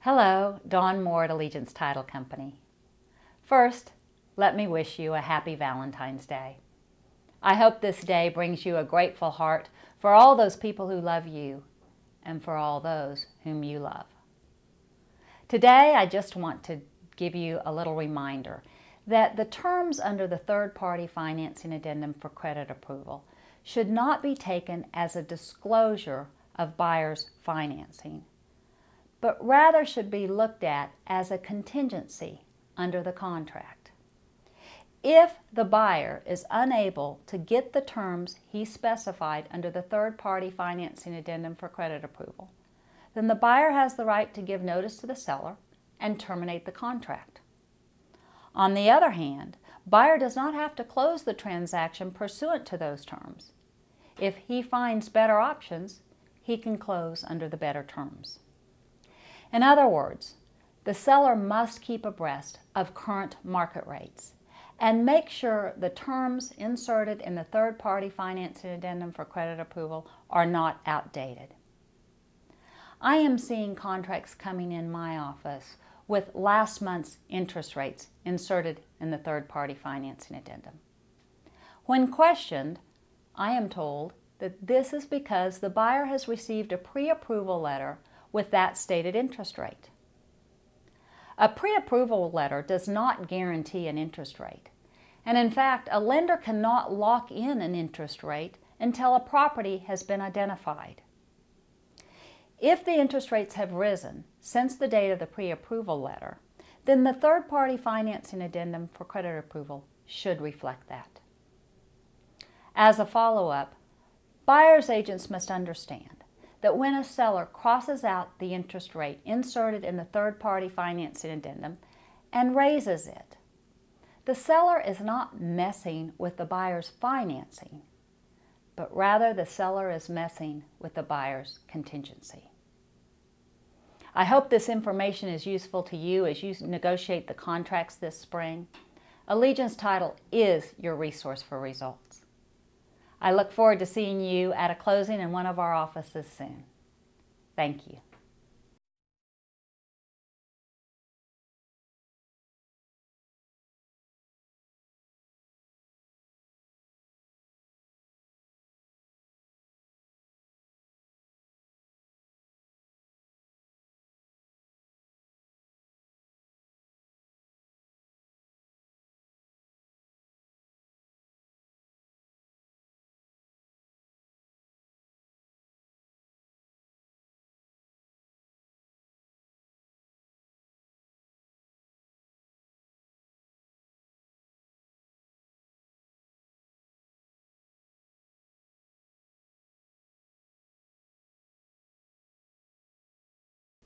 Hello, Dawn Moore at Allegiance Title Company. First, let me wish you a happy Valentine's Day. I hope this day brings you a grateful heart for all those people who love you and for all those whom you love. Today, I just want to give you a little reminder that the terms under the third-party financing addendum for credit approval should not be taken as a disclosure of buyer's financing, but rather should be looked at as a contingency under the contract. If the buyer is unable to get the terms he specified under the third-party financing addendum for credit approval, then the buyer has the right to give notice to the seller and terminate the contract. On the other hand, buyer does not have to close the transaction pursuant to those terms. If he finds better options, he can close under the better terms. In other words, the seller must keep abreast of current market rates and make sure the terms inserted in the third-party financing addendum for credit approval are not outdated. I am seeing contracts coming in my office with last month's interest rates inserted in the third-party financing addendum. When questioned, I am told that this is because the buyer has received a pre-approval letter with that stated interest rate. A pre-approval letter does not guarantee an interest rate, and in fact, a lender cannot lock in an interest rate until a property has been identified. If the interest rates have risen since the date of the pre-approval letter, then the third-party financing addendum for credit approval should reflect that. As a follow-up, buyer's agents must understand that when a seller crosses out the interest rate inserted in the third-party financing addendum and raises it, the seller is not messing with the buyer's financing, but rather the seller is messing with the buyer's contingency. I hope this information is useful to you as you negotiate the contracts this spring. Allegiance Title is your resource for results. I look forward to seeing you at a closing in one of our offices soon. Thank you.